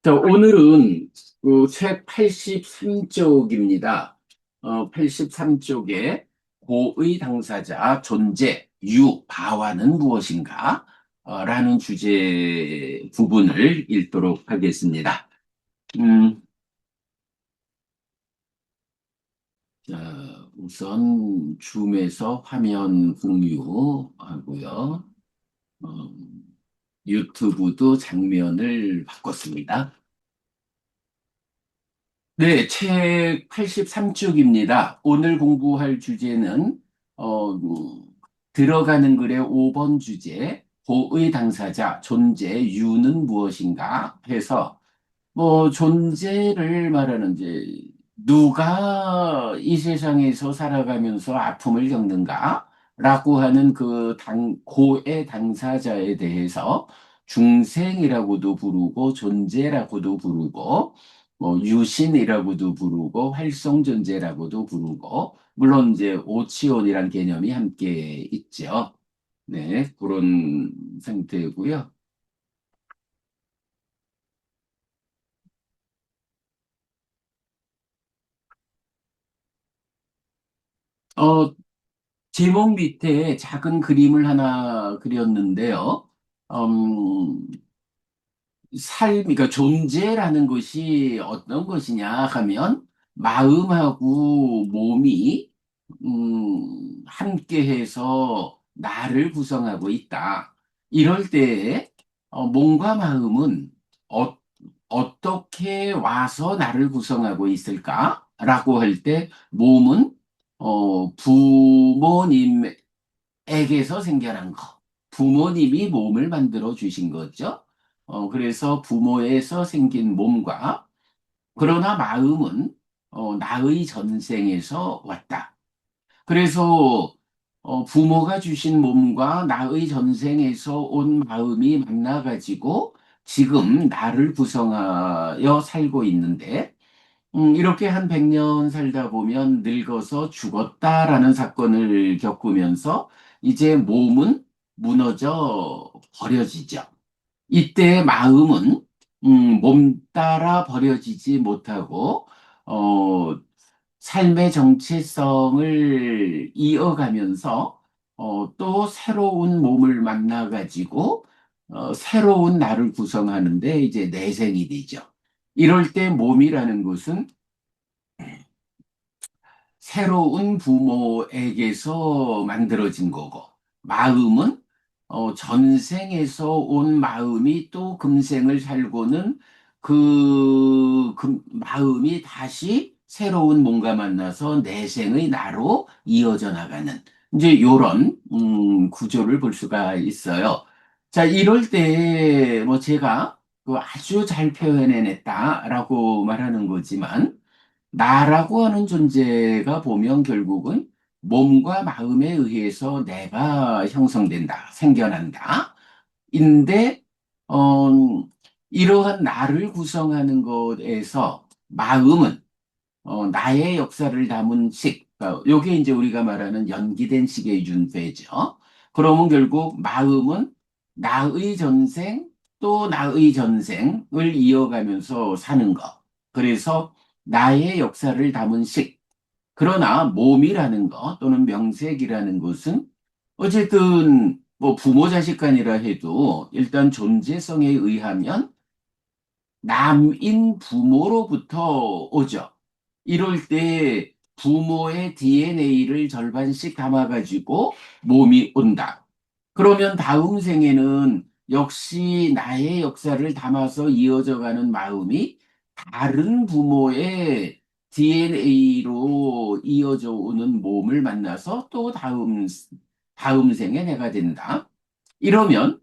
자, 오늘은 책 83쪽입니다. 83쪽에 고의 당사자, 존재, 바와는 무엇인가? 라는 주제 부분을 읽도록 하겠습니다. 음, 자, 우선 줌에서 화면 공유하고요. 어, 유튜브도 장면을 바꿨습니다. 네, 책 83쪽입니다. 오늘 공부할 주제는 들어가는 글의 5번 주제, 고의 당사자, 존재, 유는 무엇인가 해서 존재를 말하는 이제 누가 이 세상에서 살아가면서 아픔을 겪는가? 라고 하는 고의 당사자에 대해서 중생이라고도 부르고 존재라고도 부르고 유신이라고도 부르고 활성존재라고도 부르고 물론 이제 오치온이란 개념이 함께 있죠. 네, 그런 상태고요. 어, 제목 밑에 작은 그림을 하나 그렸는데요. 음, 그러니까 존재라는 것이 어떤 것이냐 하면 마음하고 몸이 함께해서 나를 구성하고 있다. 이럴 때 몸과 마음은 어, 어떻게 와서 나를 구성하고 있을까라고 할 때 몸은 부모님에게서 생겨난 거. 부모님이 몸을 만들어 주신 거죠. 그래서 부모에서 생긴 몸과 그러나 마음은 나의 전생에서 왔다. 그래서 부모가 주신 몸과 나의 전생에서 온 마음이 만나가지고 지금 나를 구성하여 살고 있는데 이렇게 한 100년 살다 보면 늙어서 죽었다라는 사건을 겪으면서 이제 몸은 무너져 버려지죠. 이때 마음은 몸 따라 버려지지 못하고 어, 삶의 정체성을 이어가면서 또 새로운 몸을 만나가지고 새로운 나를 구성하는데 이제 내생이 되죠. 이럴 때 몸이라는 것은 새로운 부모에게서 만들어진 거고, 마음은 전생에서 온 마음이 또 금생을 살고는 그 마음이 다시 새로운 몸과 만나서 내생의 나로 이어져 나가는 이제 요런 구조를 볼 수가 있어요. 자, 이럴 때 제가 그 아주 잘 표현해냈다라고 말하는 거지만 나라고 하는 존재가 보면 결국은 몸과 마음에 의해서 내가 형성된다, 생겨난다. 인데, 어, 이러한 나를 구성하는 것에서 마음은 나의 역사를 담은 식, 요게 이제 우리가 말하는 연기된 식의 윤회죠. 그러면 결국 마음은 나의 전생 또 나의 전생을 이어가면서 사는 것. 그래서 나의 역사를 담은 식. 그러나 몸이라는 것 또는 명색이라는 것은 어쨌든 부모 자식 간이라 해도 일단 존재성에 의하면 남인 부모로부터 오죠. 이럴 때 부모의 DNA를 절반씩 담아가지고 몸이 온다. 그러면 다음 생에는 역시 나의 역사를 담아서 이어져 가는 마음이 다른 부모의 DNA로 이어져 오는 몸을 만나서 또 다음 생에 내가 된다. 이러면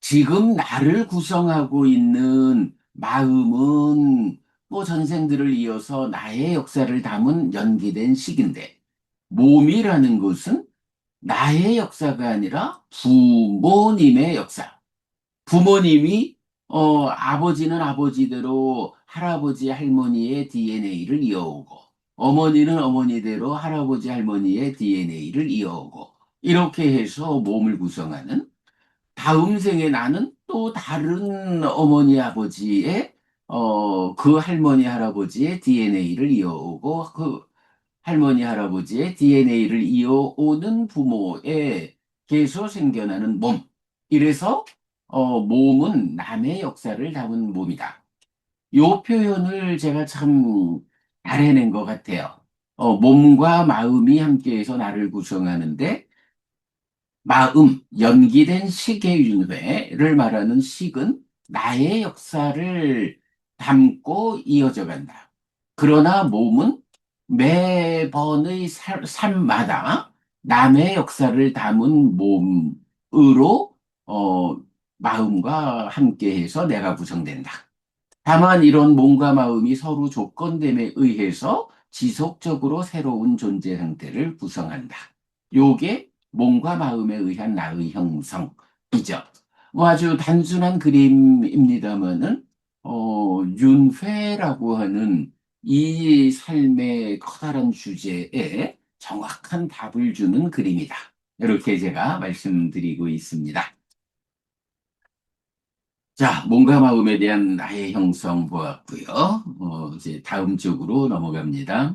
지금 나를 구성하고 있는 마음은 전생들을 이어서 나의 역사를 담은 연기된 식인데, 몸이라는 것은 나의 역사가 아니라 부모님의 역사. 부모님이 아버지는 아버지대로 할아버지 할머니의 DNA를 이어오고, 어머니는 어머니대로 할아버지 할머니의 DNA를 이어오고, 이렇게 해서 몸을 구성하는 다음 생에 나는 또 다른 어머니 아버지의 그 할머니 할아버지의 DNA를 이어오고 그 할머니 할아버지의 DNA를 이어오는 부모의 계속 생겨나는 몸. 이래서 몸은 남의 역사를 담은 몸이다. 요 표현을 제가 참 잘 해낸 것 같아요. 몸과 마음이 함께해서 나를 구성하는데 연기된 식의 윤회를 말하는 식은 나의 역사를 담고 이어져 간다. 그러나 몸은 매번의 삶마다 남의 역사를 담은 몸으로 어, 마음과 함께해서 내가 구성된다. 다만 이런 몸과 마음이 서로 조건됨에 의해서 지속적으로 새로운 존재 형태를 구성한다. 요게 몸과 마음에 의한 나의 형성이죠. 뭐 아주 단순한 그림입니다만은 윤회라고 하는 이 삶의 커다란 주제에 정확한 답을 주는 그림이다. 이렇게 제가 말씀드리고 있습니다. 자, 몸과 마음에 대한 나의 형성 보았고요. 이제 다음 쪽으로 넘어갑니다.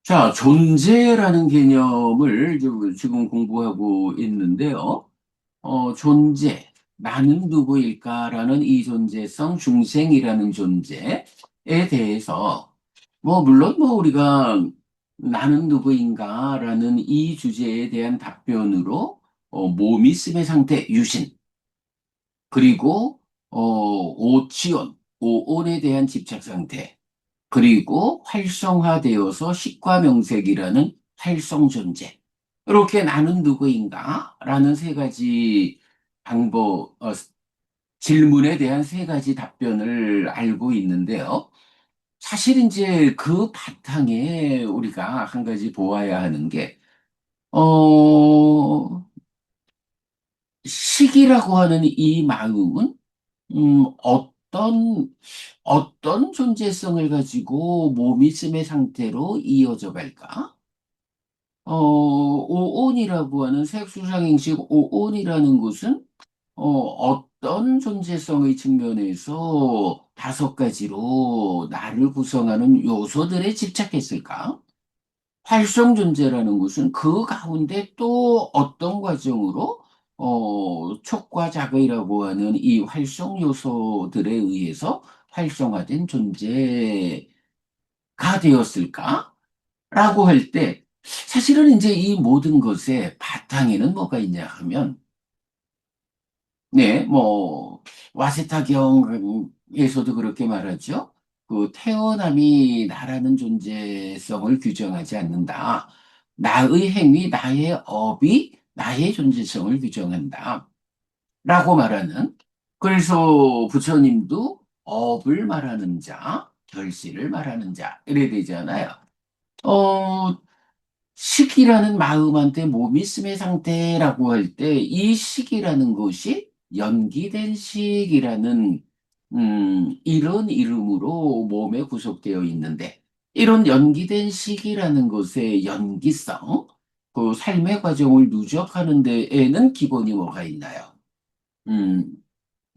자, 존재라는 개념을 지금 공부하고 있는데요. 존재, 나는 누구일까라는 이 존재성, 중생이라는 존재에 대해서, 물론 우리가 나는 누구인가라는 이 주제에 대한 답변으로, 몸이 씀의 상태, 유신, 그리고, 오치온, 오온에 대한 집착 상태, 그리고 활성화되어서 식과 명색이라는 활성 존재. 이렇게 나는 누구인가? 라는 세 가지 방법, 질문에 대한 세 가지 답변을 알고 있는데요. 사실 이제 그 바탕에 우리가 한 가지 보아야 하는 게, 어, 식이라고 하는 이 마음은, 어떤 존재성을 가지고 몸이 씀의 상태로 이어져 갈까? 오온이라고 하는 색수상행식 오온이라는 것은 어떤 존재성의 측면에서 다섯 가지로 나를 구성하는 요소들에 집착했을까? 활성 존재라는 것은 그 가운데 또 어떤 과정으로 촉과 자극이라고 하는 이 활성 요소들에 의해서 활성화된 존재가 되었을까? 라고 할 때, 사실은 이제 이 모든 것의 바탕에는 뭐가 있냐 하면, 네, 와세타경에서도 그렇게 말하죠. 그 태어남이 나라는 존재성을 규정하지 않는다. 나의 행위, 나의 업이 나의 존재성을 규정한다. 라고 말하는, 그래서 부처님도 업을 말하는 자, 결실을 말하는 자, 이래 되잖아요. 어, 식이라는 마음한테 몸이 씀의 상태라고 할 때 이 식이라는 것이 연기된 식이라는 이런 이름으로 몸에 구속되어 있는데 이런 연기된 식이라는 것의 연기성, 그 삶의 과정을 누적하는 데에는 기본이 뭐가 있나요? 음,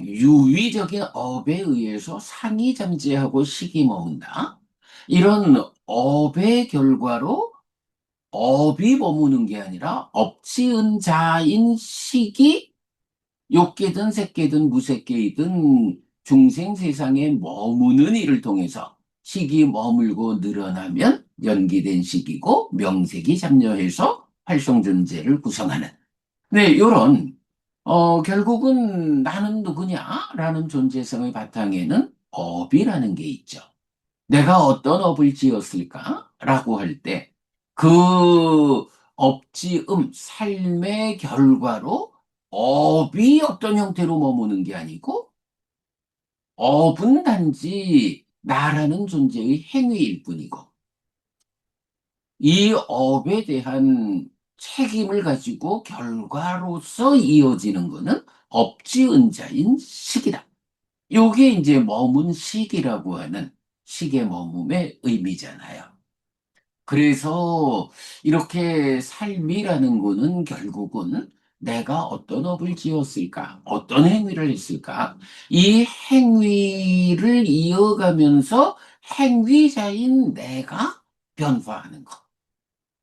유의적인 업에 의해서 상이 잠재하고 식이 머문다. 이런 업의 결과로 업이 머무는 게 아니라 업지은 자인 식이 욕계든 색계든 무색계이든 중생 세상에 머무는 일을 통해서 식이 머물고 늘어나면 연기된 식이고 명색이 잠여해서 활성존재를 구성하는. 네, 요런 결국은 나는 누구냐라는 존재성의 바탕에는 업이라는 게 있죠. 내가 어떤 업을 지었을까? 라고 할 때, 그 업지음, 삶의 결과로 업이 어떤 형태로 머무는 게 아니고, 업은 단지 나라는 존재의 행위일 뿐이고, 이 업에 대한 책임을 가지고 결과로서 이어지는 거는 업지은자인 식이다. 요게 이제 머문 식이라고 하는 식의 머문의 의미잖아요. 그래서 이렇게 삶이라는 거는 결국은 내가 어떤 업을 지었을까? 어떤 행위를 했을까? 이 행위를 이어가면서 행위자인 내가 변화하는 것.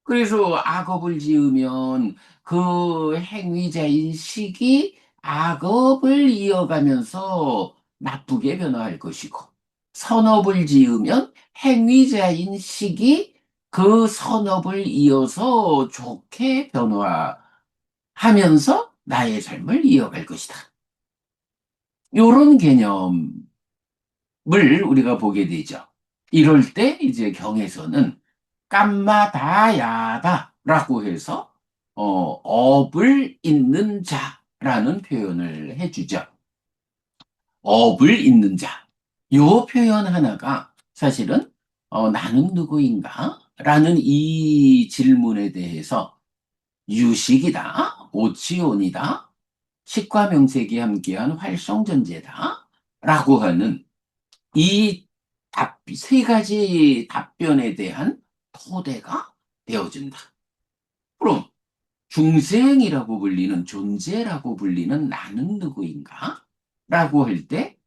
그래서 악업을 지으면 그 행위자인 식이 악업을 이어가면서 나쁘게 변화할 것이고, 선업을 지으면 행위자인 식이 그 선업을 이어서 좋게 변화하면서 나의 삶을 이어갈 것이다. 이런 개념을 우리가 보게 되죠. 이럴 때 이제 경에서는 깜마다야다라고 해서 업을 잇는 자라는 표현을 해주죠. 업을 잇는 자. 요 표현 하나가 사실은 나는 누구인가? 라는 이 질문에 대해서 유식이다, 오치온이다, 식과 명색이 함께한 활성전제다 라고 하는 이 세 가지 답변에 대한 토대가 되어준다. 그럼 중생이라고 불리는 존재라고 불리는 나는 누구인가? 라고 할 때,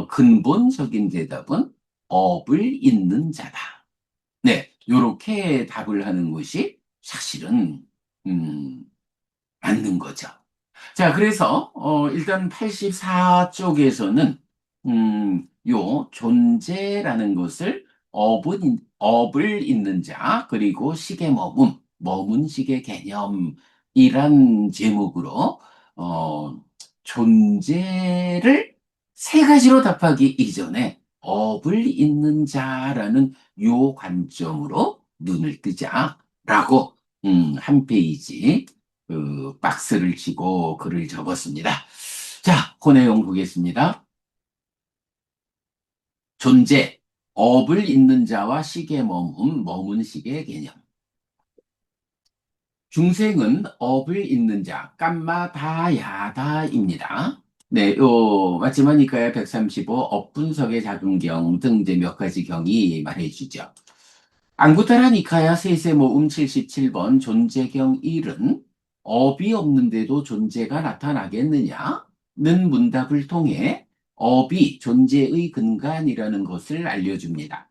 근본적인 대답은 업을 잇는 자다. 네, 요렇게 답을 하는 것이 사실은, 음, 맞는 거죠. 자, 그래서 일단 84쪽에서는 요 존재라는 것을 업을 잇는 자, 그리고 식의 머문 식의 개념이란 제목으로 존재를 세 가지로 답하기 이전에 업을 잇는 자라는 요 관점으로 눈을 뜨자라고 한 페이지 박스를 치고 글을 적었습니다. 자, 그 내용 보겠습니다. 존재, 업을 잇는 자와 식의 머문 식의 개념. 중생은 업을 잇는 자, 깜마다야다입니다. 네, 마지막 니까의 135, 업분석의 작은경 등 이제 몇 가지 경이 말해주죠. 앙구타라 니카야 세세모음 77번 존재경 1은 업이 없는데도 존재가 나타나겠느냐? 는 문답을 통해 업이 존재의 근간이라는 것을 알려줍니다.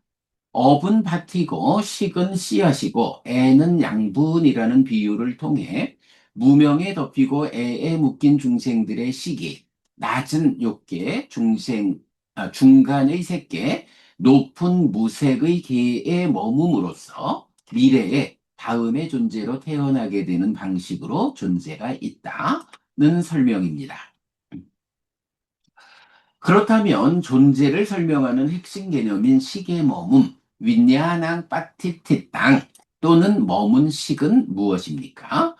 업은 밭이고 식은 씨앗이고 애는 양분이라는 비유를 통해 무명에 덮이고 애에 묶인 중생들의 시기, 낮은 욕계, 중간의 색계, 높은 무색의 계에 머금으로써 미래에 다음의 존재로 태어나게 되는 방식으로 존재가 있다는 설명입니다. 그렇다면 존재를 설명하는 핵심 개념인 식의 머문, 윈냐낭 빠티티 땅 또는 머문 식은 무엇입니까?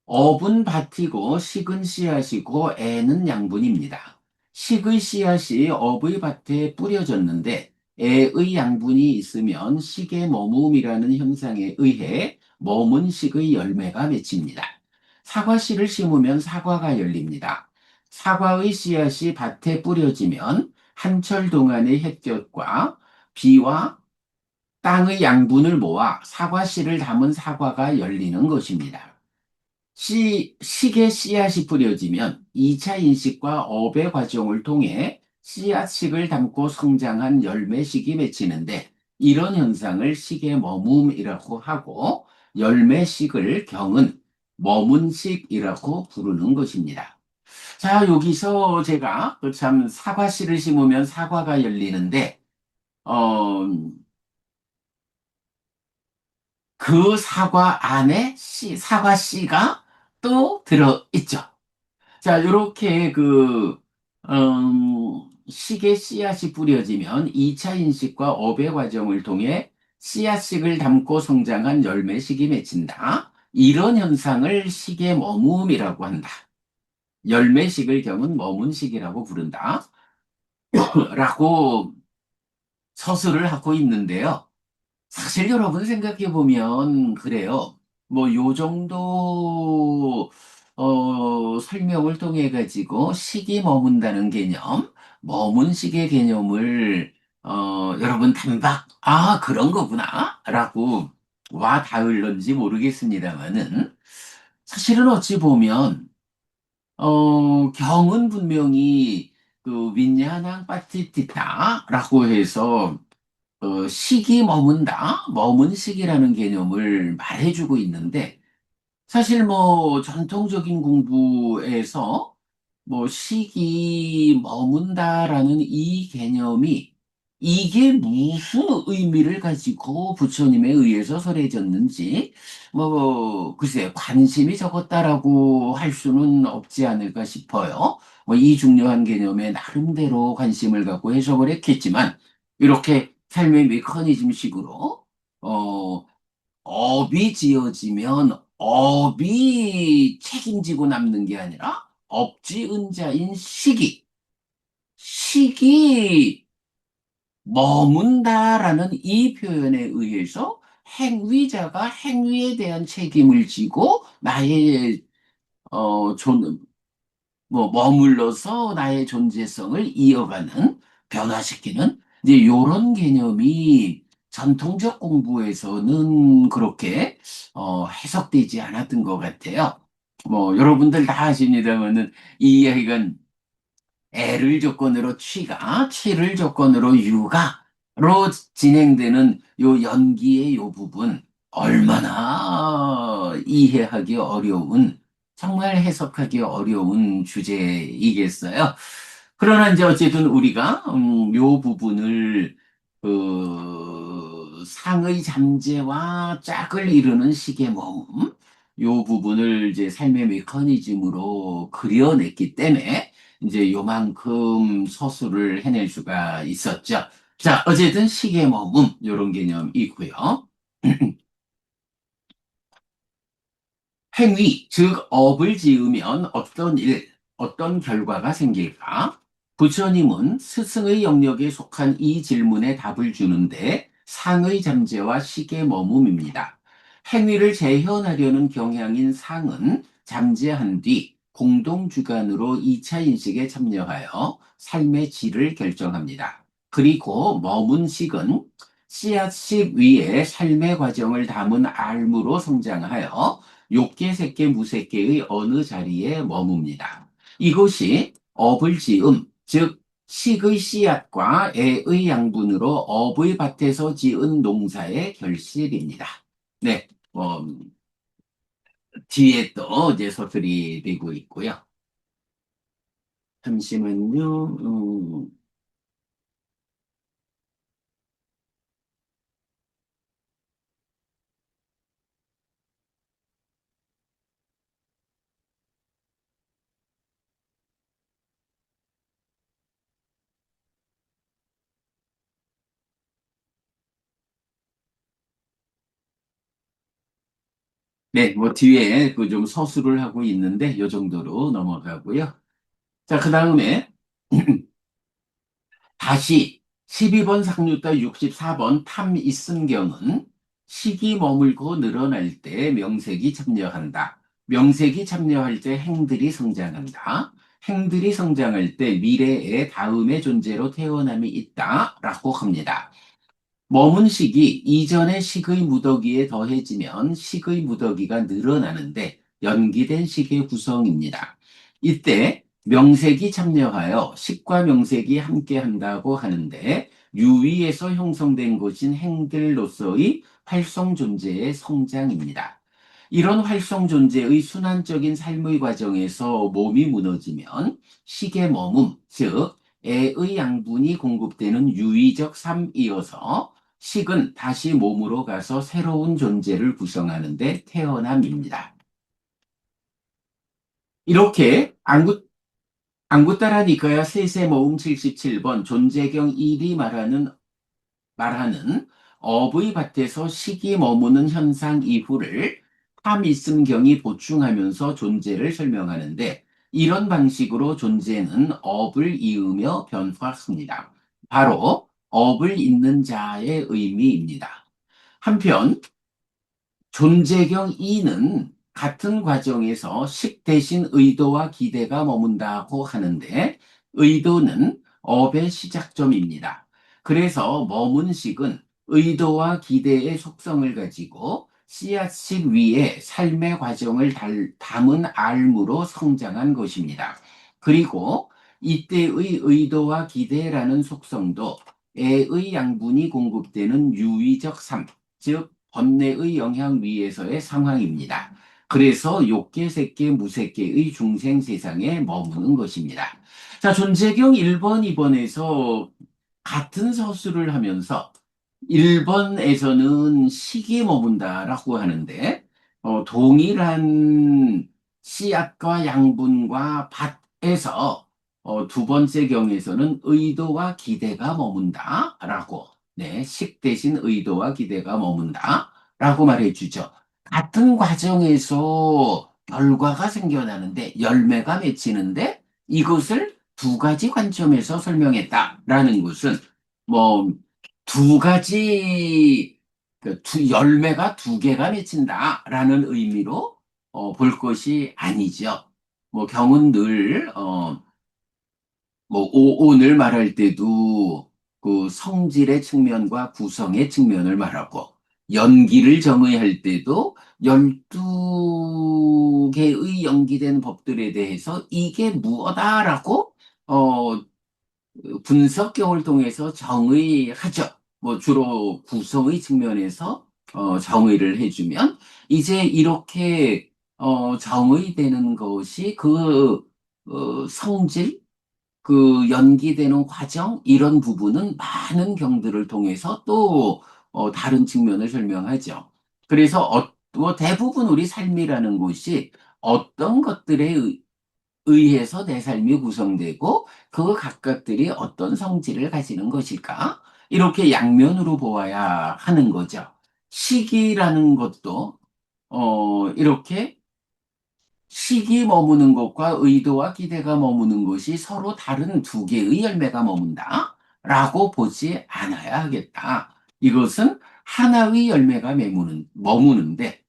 업은 밭이고 식은 씨앗이고 애는 양분입니다. 식의 씨앗이 업의 밭에 뿌려졌는데 애의 양분이 있으면 식의 머금이라는 현상에 의해 머문 식의 열매가 맺힙니다. 사과씨를 심으면 사과가 열립니다. 사과의 씨앗이 밭에 뿌려지면 한철 동안의 햇볕과 비와 땅의 양분을 모아 사과씨를 담은 사과가 열리는 것입니다. 식의 씨앗이 뿌려지면 2차 인식과 업의 과정을 통해 씨앗식을 담고 성장한 열매식이 맺히는데 이런 현상을 식의 머금이라고 하고 열매식을 경은 머문식이라고 부르는 것입니다. 자, 여기서 제가 그참 사과씨를 심으면 사과가 열리는데 어, 그 사과 안에 사과 씨가 또 들어있죠. 자, 이렇게 식의 씨앗이 뿌려지면 2차 인식과 업의 과정을 통해 씨앗식을 담고 성장한 열매식이 맺힌다. 이런 현상을 식의 머금이라고 한다. 열매식을 경은 머문식이라고 부른다. 라고 서술을 하고 있는데요. 사실 여러분 생각해 보면 그래요. 뭐, 요 정도, 설명을 통해 가지고 시기 머문다는 개념, 머문 시의 개념을, 여러분 단박, 아, 그런 거구나, 라고 와 닿을런지 모르겠습니다만은, 사실은 어찌 보면, 경은 분명히 그 윈야낭 빠티티타라고 해서 시기 머문다, 머문 시기라는 개념을 말해주고 있는데 사실 뭐 전통적인 공부에서 뭐 시기 머문다라는 이 개념이 이게 무슨 의미를 가지고 부처님에 의해서 설해졌는지 뭐 글쎄 관심이 적었다라고 할 수는 없지 않을까 싶어요. 뭐 이 중요한 개념에 나름대로 관심을 갖고 해석을 했겠지만 이렇게 삶의 메커니즘식으로 어 업이 지어지면 업이 책임지고 남는 게 아니라 업지은자인 시기, 시기 머문다라는 이 표현에 의해서 행위자가 행위에 대한 책임을 지고 나의 존, 뭐 머물러서 나의 존재성을 이어가는 변화시키는 이제 이런 개념이 전통적 공부에서는 그렇게 해석되지 않았던 것 같아요. 뭐 여러분들 다 아십니다만은 이 이야기가 애를 조건으로 취가, 취를 조건으로 유가로 진행되는 요 연기의 요 부분 얼마나 이해하기 어려운, 정말 해석하기 어려운 주제이겠어요. 그러나 이제 어쨌든 우리가 요 부분을 그 상의 잠재와 짝을 이루는 식의 몸, 요 부분을 이제 삶의 메커니즘으로 그려냈기 때문에 이제 요만큼 서술을 해낼 수가 있었죠. 자, 어쨌든 시계 머금 요런 개념이 있고요. 행위, 즉 업을 지으면 어떤 일, 어떤 결과가 생길까? 부처님은 스승의 영역에 속한 이 질문에 답을 주는데 상의 잠재와 식의 머금입니다. 행위를 재현하려는 경향인 상은 잠재한 뒤 공동주관으로 2차 인식에 참여하여 삶의 질을 결정합니다. 그리고 머문 식은 씨앗식 위에 삶의 과정을 담은 알무로 성장하여 욕계, 색계, 무색계의 어느 자리에 머뭅니다. 이것이 업을 지음, 즉 식의 씨앗과 애의 양분으로 업의 밭에서 지은 농사의 결실입니다. 네, 뒤에 또 이제 서술이 되고 있고요. 잠시만요. 네, 뭐 뒤에 그 좀 서술을 하고 있는데 요 정도로 넘어가고요. 자, 그 다음에 다시 12번 상류자 64번 탐 있음경은 식이 머물고 늘어날 때 명색이 참여한다. 명색이 참여할 때 행들이 성장한다. 행들이 성장할 때 미래의 다음의 존재로 태어남이 있다라고 합니다. 머문 식이 이전의 식의 무더기에 더해지면 식의 무더기가 늘어나는데 연기된 식의 구성입니다. 이때 명색이 참여하여 식과 명색이 함께 한다고 하는데 유위에서 형성된 것인 행들로서의 활성 존재의 성장입니다. 이런 활성 존재의 순환적인 삶의 과정에서 몸이 무너지면 식의 머문, 즉 애의 양분이 공급되는 유의적 삶이어서 식은 다시 몸으로 가서 새로운 존재를 구성하는 데 태어남입니다. 이렇게 안구따라니까야 세세 모음 77번 존재경 1이 말하는 업의 밭에서 식이 머무는 현상 이후를 탐있음경이 보충하면서 존재를 설명하는데 이런 방식으로 존재는 업을 이으며 변화합니다. 바로 업을 잇는 자의 의미입니다. 한편 존재경 2는 같은 과정에서 식 대신 의도와 기대가 머문다고 하는데 의도는 업의 시작점입니다. 그래서 머문 식은 의도와 기대의 속성을 가지고 씨앗식 위에 삶의 과정을 담은 알무로 성장한 것입니다. 그리고 이때의 의도와 기대라는 속성도 애의 양분이 공급되는 유의적 삶, 즉 번뇌의 영향 위에서의 상황입니다. 그래서 욕계, 색계, 무색계의 중생 세상에 머무는 것입니다. 자, 존재경 1번, 2번에서 같은 서술을 하면서 1번에서는 식이 머문다라고 하는데 동일한 씨앗과 양분과 밭에서 두 번째 경에서는 의도와 기대가 머문다라고 네, 식 대신 의도와 기대가 머문다라고 말해주죠. 같은 과정에서 결과가 생겨나는데 열매가 맺히는데 이것을 두 가지 관점에서 설명했다라는 것은 뭐 두 가지 열매가 두 개가 맺힌다라는 의미로 볼 것이 아니죠. 뭐 경은 늘 뭐 오늘 말할 때도 그 성질의 측면과 구성의 측면을 말하고 연기를 정의할 때도 12개의 연기된 법들에 대해서 이게 무엇다라고 어, 분석경을 통해서 정의하죠. 뭐 주로 구성의 측면에서 정의를 해주면 이제 이렇게 정의되는 것이 그 성질 그 연기되는 과정 이런 부분은 많은 경들을 통해서 또 다른 측면을 설명하죠. 그래서 뭐 대부분 우리 삶이라는 것이 어떤 것들에 의해서 내 삶이 구성되고 그 각각들이 어떤 성질을 가지는 것일까? 이렇게 양면으로 보아야 하는 거죠. 시기라는 것도 이렇게 식이 머무는 것과 의도와 기대가 머무는 것이 서로 다른 두 개의 열매가 머문다. 라고 보지 않아야 하겠다. 이것은 하나의 열매가 머무는데,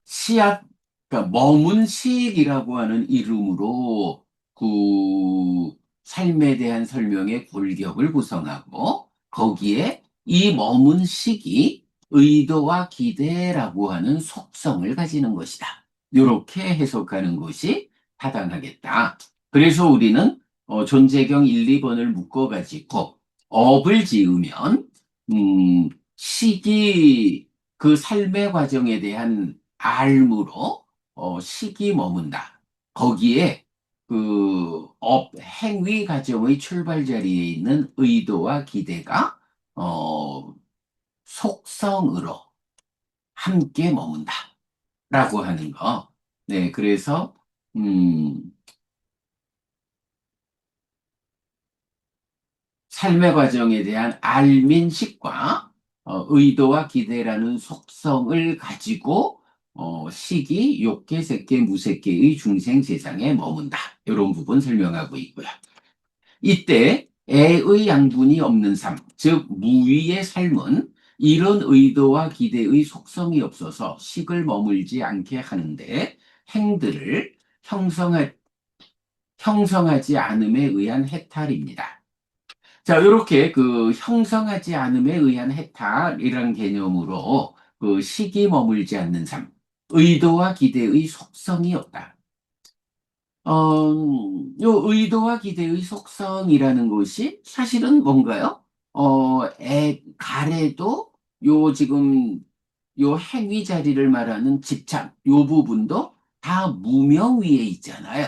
씨앗, 그러니까 머문 시익이라고 하는 이름으로 그 삶에 대한 설명의 골격을 구성하고, 거기에 이 머문 시기, 의도와 기대라고 하는 속성을 가지는 것이다. 이렇게 해석하는 것이 타당하겠다. 그래서 우리는 존재경 1, 2번을 묶어가지고 업을 지으면 시기 그 삶의 과정에 대한 알무로 식이 머문다. 거기에 그 행위 과정의 출발 자리에 있는 의도와 기대가 어, 속성으로 함께 머문다라고 하는 거. 네, 그래서 음, 삶의 과정에 대한 알민식과 의도와 기대라는 속성을 가지고 식이 욕계, 색계, 무색계의 중생 세상에 머문다. 이런 부분 설명하고 있고요. 이때 애의 양분이 없는 삶, 즉 무위의 삶은 이런 의도와 기대의 속성이 없어서 식을 머물지 않게 하는데 행들을 형성하지 않음에 의한 해탈입니다. 자, 이렇게 그 형성하지 않음에 의한 해탈이란 개념으로 그 식이 머물지 않는 삶, 의도와 기대의 속성이 없다. 요 의도와 기대의 속성이라는 것이 사실은 뭔가요? 가래도 요 지금 요 행위 자리를 말하는 집착, 요 부분도 다 무명 위에 있잖아요.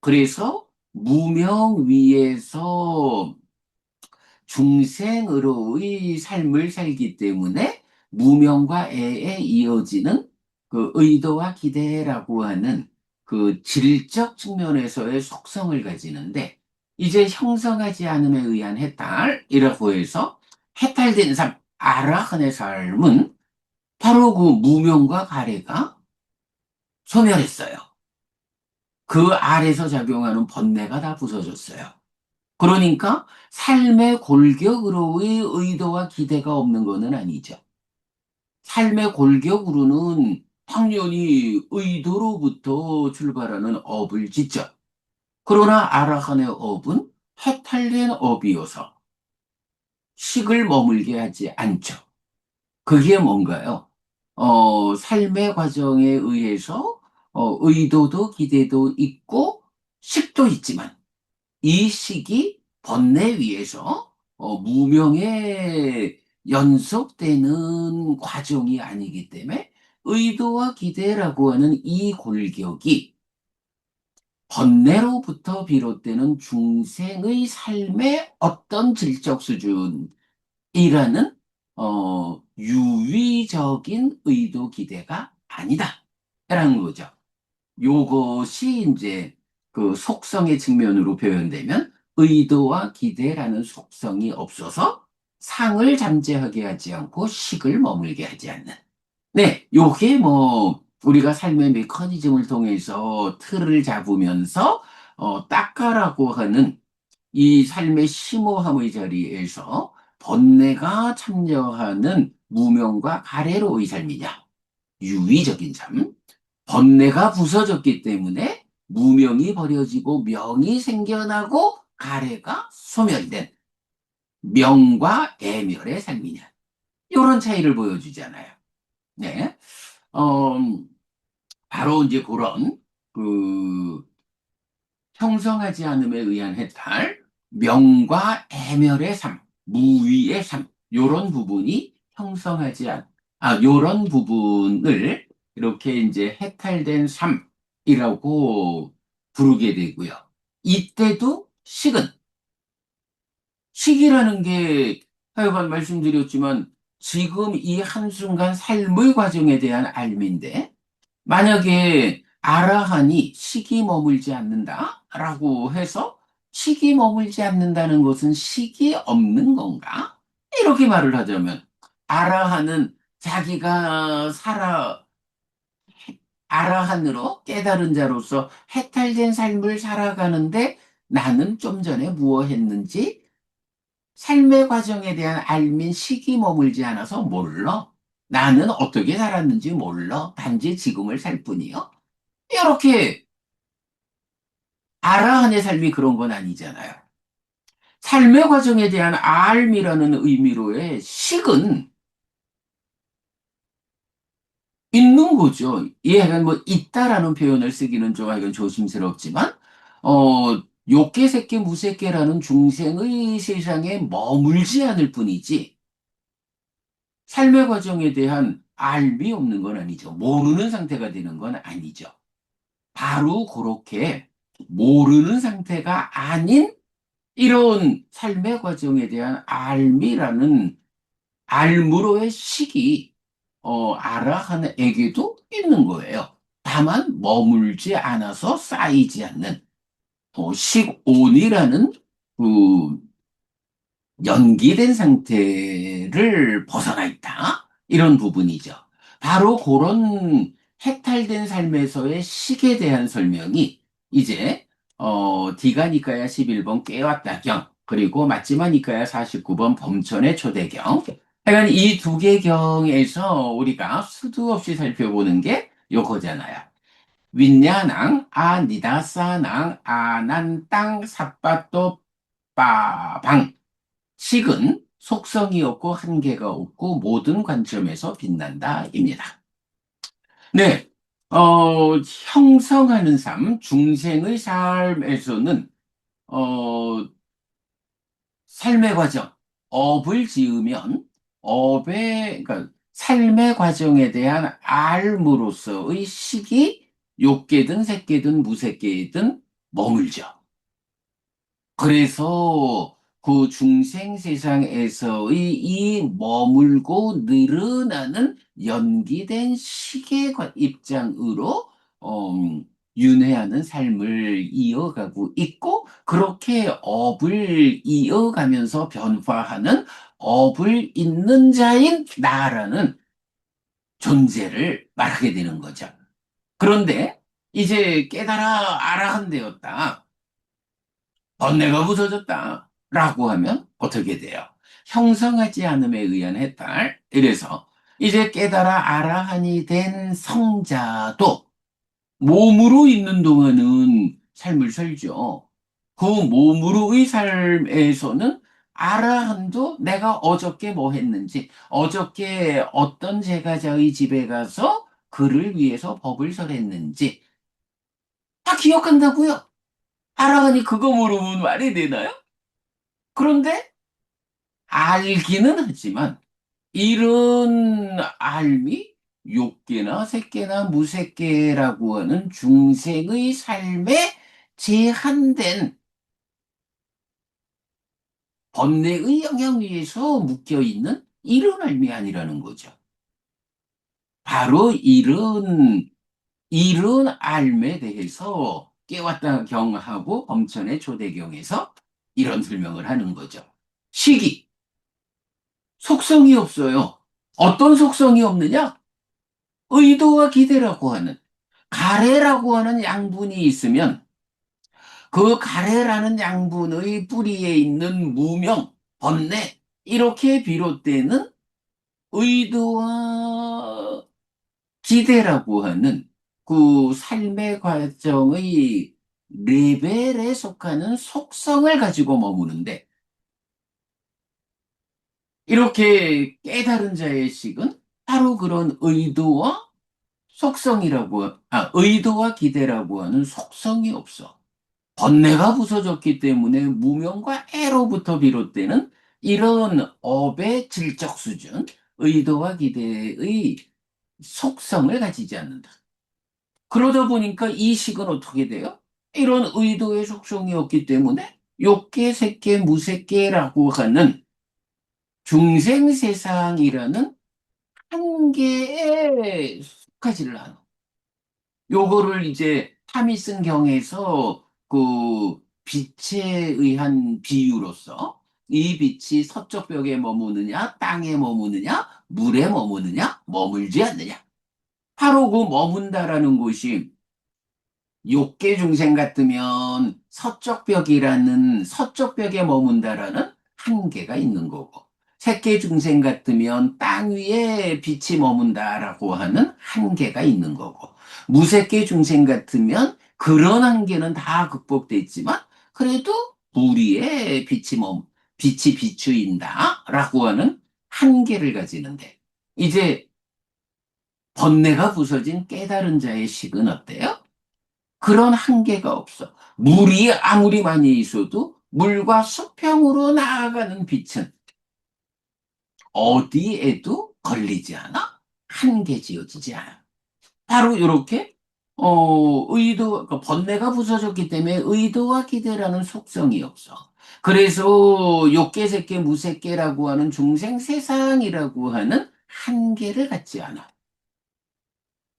그래서 무명 위에서 중생으로의 삶을 살기 때문에 무명과 애에 이어지는 그 의도와 기대라고 하는 그 질적 측면에서의 속성을 가지는데 이제 형성하지 않음에 의한 해탈이라고 해서 해탈된 삶, 아라한의 삶은 바로 그 무명과 가래가 소멸했어요. 그 아래서 작용하는 번뇌가 다 부서졌어요. 그러니까 삶의 골격으로의 의도와 기대가 없는 것은 아니죠. 삶의 골격으로는 당연히 의도로부터 출발하는 업을 짓죠. 그러나 아라한의 업은 해탈된 업이어서 식을 머물게 하지 않죠. 그게 뭔가요? 삶의 과정에 의해서 의도도 기대도 있고 식도 있지만 이 식이 번뇌 위에서 무명의 연속되는 과정이 아니기 때문에 의도와 기대라고 하는 이 골격이 번뇌로부터 비롯되는 중생의 삶의 어떤 질적 수준이라는 유의적인 의도 기대가 아니다. 라는 거죠. 요것이 이제 그 속성의 측면으로 표현되면 의도와 기대라는 속성이 없어서 상을 잠재하게 하지 않고 식을 머물게 하지 않는. 네, 요게 뭐 우리가 삶의 메커니즘을 통해서 틀을 잡으면서 닦아라고 하는 이 삶의 심오함의 자리에서 번뇌가 참여하는 무명과 가래로의 삶이냐, 유의적인 삶. 번뇌가 부서졌기 때문에 무명이 버려지고 명이 생겨나고 가래가 소멸된 명과 애멸의 삶이냐. 이런 차이를 보여주잖아요. 네. 어, 바로 이제 그런 그 형성하지 않음에 의한 해탈, 명과 애멸의 삶, 무위의 삶, 요런 부분이 형성하지 요런 부분을 이렇게 이제 해탈된 삶이라고 부르게 되고요. 이때도 식이라는 게 하여간 말씀드렸지만 지금 이 한순간 삶의 과정에 대한 알미인데 만약에 아라한이 식이 머물지 않는다라고 해서 식이 머물지 않는다는 것은 식이 없는 건가? 이렇게 말을 하자면 아라한은 자기가 아라한으로 깨달은 자로서 해탈된 삶을 살아가는데 나는 좀 전에 무엇했는지 삶의 과정에 대한 알민 식이 머물지 않아서 몰라. 나는 어떻게 살았는지 몰라. 단지 지금을 살 뿐이요. 이렇게 아라한의 삶이 그런 건 아니잖아요. 삶의 과정에 대한 알미라는 의미로의 식은 있는 거죠. 예, 약간 뭐 있다라는 표현을 쓰기는 좀 약간 조심스럽지만, 욕계 새끼 무새끼라는 중생의 세상에 머물지 않을 뿐이지, 삶의 과정에 대한 알미 없는 건 아니죠. 모르는 상태가 되는 건 아니죠. 바로 그렇게 모르는 상태가 아닌 이런 삶의 과정에 대한 알미라는 알무로의 식이 아라한에게도 있는 거예요. 다만 머물지 않아서 쌓이지 않는 식온이라는 그 연기된 상태를 벗어나 있다. 이런 부분이죠. 바로 그런 해탈된 삶에서의 식에 대한 설명이 이제 디가니까야 11번 깨웠다경 그리고 맞지마니까야 49번 범천의 초대경 하여간 이 두 개 경에서 우리가 수도 없이 살펴보는 게 요거잖아요. 윈냐낭 아니다사낭 아난땅 삿바또 빠방 식은 속성이 없고 한계가 없고 모든 관점에서 빛난다입니다. 네, 형성하는 삶, 중생의 삶에서는 어, 삶의 과정, 업을 지으면 그러니까 삶의 과정에 대한 알므로서의 식이 욕계든 색계든 무색계든 머물죠. 그래서 그 중생 세상에서의 이 머물고 늘어나는 연기된 시계 입장으로 윤회하는 삶을 이어가고 있고 그렇게 업을 이어가면서 변화하는 업을 있는 자인 나라는 존재를 말하게 되는 거죠. 그런데 이제 깨달아 아라한되었다. 번뇌가 부서졌다. 라고 하면 어떻게 돼요? 형성하지 않음에 의한 해탈. 이래서 이제 깨달아 아라한이 된 성자도 몸으로 있는 동안은 삶을 살죠. 그 몸으로의 삶에서는 아라한도 내가 어저께 뭐 했는지, 어저께 어떤 제가자의 집에 가서 그를 위해서 법을 설했는지 다 기억한다고요. 아라한이 그거 모르면 말이 되나요? 그런데 알기는 하지만 이런 알미 욕계나 색계나 무색계라고 하는 중생의 삶에 제한된 번뇌의 영향 위에서 묶여 있는 이런 알미 아니라는 거죠. 바로 이런 알에 대해서 깨웠다 경하고 범천의 초대경에서 이런 설명을 하는 거죠. 식이 속성이 없어요. 어떤 속성이 없느냐? 의도와 기대라고 하는 가래라고 하는 양분이 있으면 그 가래라는 양분의 뿌리에 있는 무명, 번뇌 이렇게 비롯되는 의도와 기대라고 하는 그 삶의 과정의 레벨에 속하는 속성을 가지고 머무는데 이렇게 깨달은 자의 식은 바로 그런 의도와 기대라고 하는 속성이 없어. 번뇌가 부서졌기 때문에 무명과 애로부터 비롯되는 이런 업의 질적 수준, 의도와 기대의 속성을 가지지 않는다. 그러다 보니까 이 식은 어떻게 돼요? 이런 의도의 속성이 없기 때문에 욕계, 색계, 무색계라고 하는 중생세상이라는 한계에 속하지를 않아. 요거를 이제 타미슨 경에서 그 빛에 의한 비유로서 이 빛이 서쪽 벽에 머무느냐, 땅에 머무느냐, 물에 머무느냐, 머물지 않느냐. 바로 그 머문다라는 곳이 욕계 중생 같으면 서쪽 벽에 머문다라는 한계가 있는 거고, 색계 중생 같으면 땅 위에 빛이 머문다라고 하는 한계가 있는 거고, 무색계 중생 같으면 그런 한계는 다 극복됐지만, 그래도 물 위에 빛이 비추인다라고 하는 한계를 가지는데, 이제 번뇌가 부서진 깨달은 자의 식은 어때요? 그런 한계가 없어. 물이 아무리 많이 있어도 물과 수평으로 나아가는 빛은 어디에도 걸리지 않아. 한계 지어지지 않아. 바로 이렇게 그러니까 번뇌가 부서졌기 때문에 의도와 기대라는 속성이 없어. 그래서 욕계색계 무색계라고 하는 중생 세상이라고 하는 한계를 갖지 않아.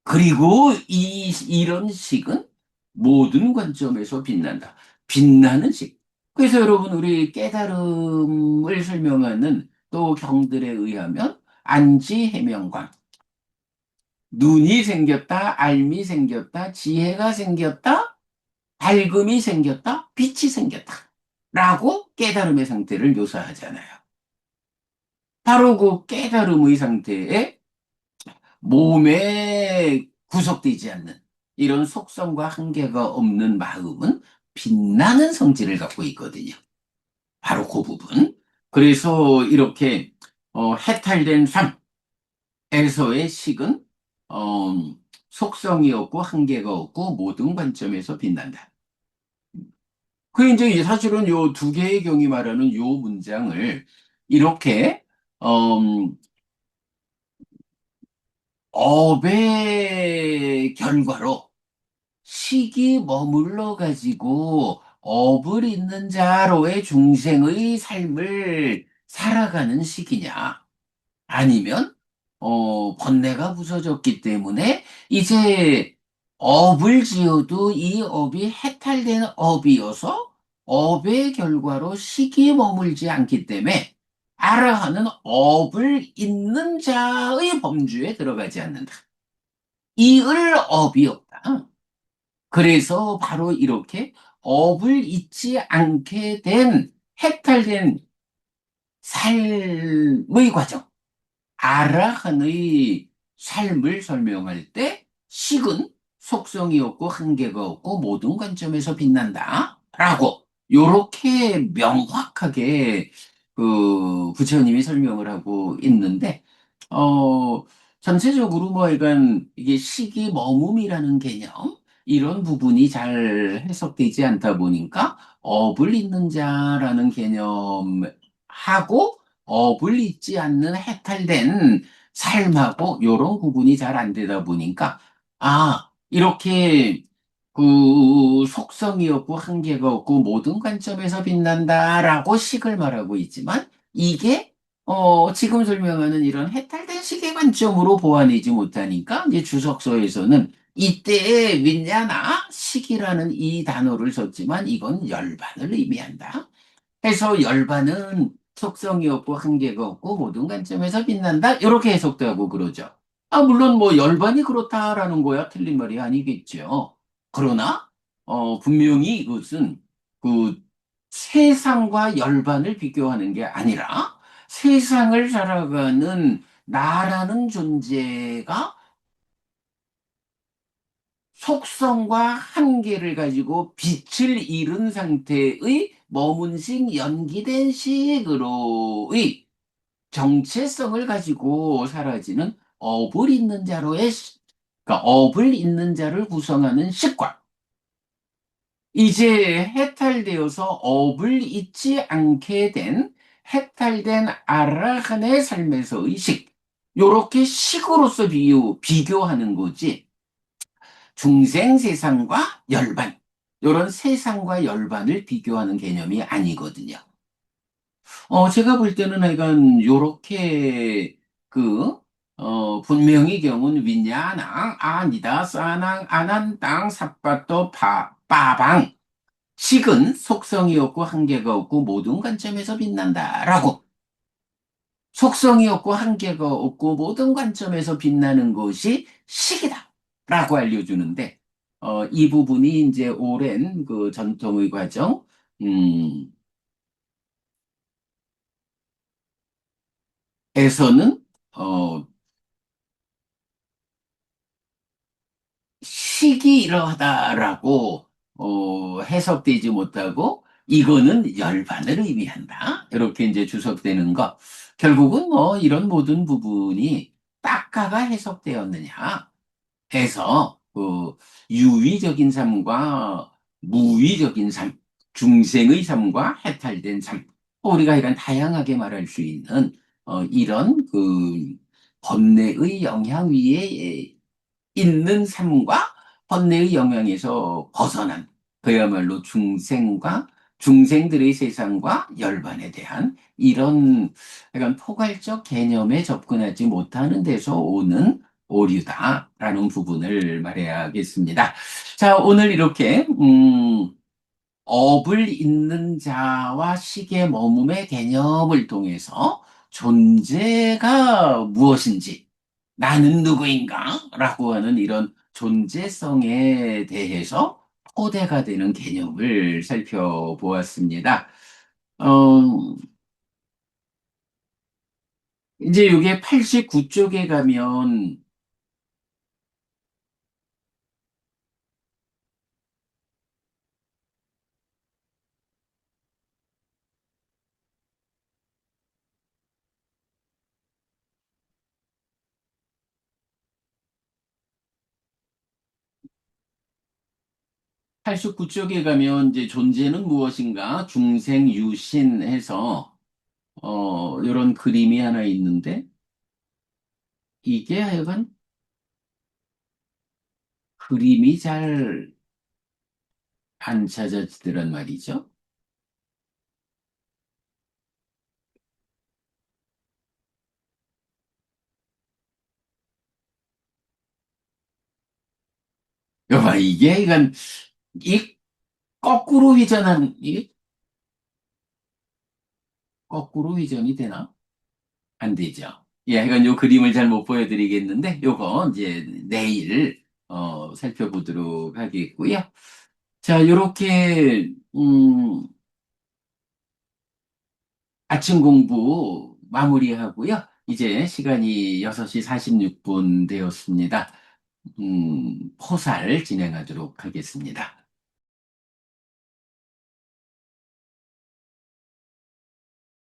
그리고 이런 식은 모든 관점에서 빛난다. 빛나는 식. 그래서 여러분, 우리 깨달음을 설명하는 또 경들에 의하면 안지 해명광. 눈이 생겼다, 알미 생겼다, 지혜가 생겼다, 밝음이 생겼다, 빛이 생겼다. 라고 깨달음의 상태를 묘사하잖아요. 바로 그 깨달음의 상태에 몸에 구속되지 않는 이런 속성과 한계가 없는 마음은 빛나는 성질을 갖고 있거든요. 바로 그 부분. 그래서 이렇게 해탈된 삶에서의 식은 어, 속성이 없고 한계가 없고 모든 관점에서 빛난다. 그 이제 사실은 요 두 개의 경이 말하는 요 문장을 이렇게 업의 결과로 식이 머물러 가지고 업을 잇는 자로의 중생의 삶을 살아가는 식이냐? 아니면 번뇌가 부서졌기 때문에 이제 업을 지어도 이 업이 해탈된 업이어서 업의 결과로 식이 머물지 않기 때문에 아라하는 업을 잇는 자의 범주에 들어가지 않는다. 이을 업이 없다. 그래서 바로 이렇게 업을 잊지 않게 된 해탈된 삶의 과정, 아라한의 삶을 설명할 때 식은 속성이 없고 한계가 없고 모든 관점에서 빛난다. 라고 요렇게 명확하게 그 부처님이 설명을 하고 있는데 어 전체적으로 뭐 이건 이게 식이 머금이라는 개념 이런 부분이 잘 해석되지 않다 보니까 업을 잇는 자라는 개념하고 업을 잊지 않는 해탈된 삶하고 요런 구분이 잘 안 되다 보니까 이렇게 그 속성이 없고 한계가 없고 모든 관점에서 빛난다라고 식을 말하고 있지만 이게 지금 설명하는 이런 해탈된 식의 관점으로 보아내지 못하니까 이제 주석서에서는 이때의 윈냐나 식이라는 이 단어를 썼지만 이건 열반을 의미한다. 해서 열반은 속성이 없고 한계가 없고 모든 관점에서 빛난다. 이렇게 해석도 하고 그러죠. 물론 뭐 열반이 그렇다라는 거야 틀린 말이 아니겠죠. 그러나 분명히 이것은 그 세상과 열반을 비교하는 게 아니라 세상을 살아가는 나라는 존재가 속성과 한계를 가지고 빛을 잃은 상태의 머문식 연기된 식으로의 정체성을 가지고 사라지는 업을 잇는 자로의 그러니까 업을 잇는 자를 구성하는 식과 이제 해탈되어서 업을 잊지 않게 된 해탈된 아라한의 삶에서의 식 요렇게 식으로서 비교하는 거지 중생 세상과 열반 요런 세상과 열반을 비교하는 개념이 아니거든요. 제가 볼 때는 하여간 요렇게 그 분명히 경은 윈야낭 아니다 사낭 아난땅 삿바또 빠방 식은 속성이 없고 한계가 없고 모든 관점에서 빛난다라고 속성이 없고 한계가 없고 모든 관점에서 빛나는 것이 식이다라고 알려주는데 이 부분이 이제 오랜 그 전통의 과정 음, 에서는 어, 식이 이러하다라고 해석되지 못하고 이거는 열반을 의미한다. 이렇게 이제 주석되는 것. 결국은 뭐 이런 모든 부분이 딱가가 해석되었느냐 해서 그 유의적인 삶과 무의적인 삶, 중생의 삶과 해탈된 삶, 우리가 이런 다양하게 말할 수 있는 이런 그 번뇌의 영향 위에 있는 삶과 번뇌의 영향에서 벗어난 그야말로 중생과 중생들의 세상과 열반에 대한 이런 약간 포괄적 개념에 접근하지 못하는 데서 오는 오류다라는 부분을 말해야겠습니다. 자, 오늘 이렇게 업을 잇는 자와 식의 머금의 개념을 통해서 존재가 무엇인지, 나는 누구인가? 라고 하는 이런 존재성에 대해서 토대가 되는 개념을 살펴보았습니다. 어, 이제 이게 89쪽에 가면 89쪽에 가면 이제 존재는 무엇인가? 중생, 유신 해서 이런 그림이 하나 있는데 이게 하여간 그림이 잘 안 찾아지더란 말이죠. 여봐, 이게 이 거꾸로 이게 거꾸로 회전이 되나? 안 되죠. 예, 이건 요 그림을 잘 못 보여드리겠는데, 요거 이제 내일, 살펴보도록 하겠고요. 자, 요렇게, 아침 공부 마무리하고요. 이제 시간이 6시 46분 되었습니다. 포살 진행하도록 하겠습니다.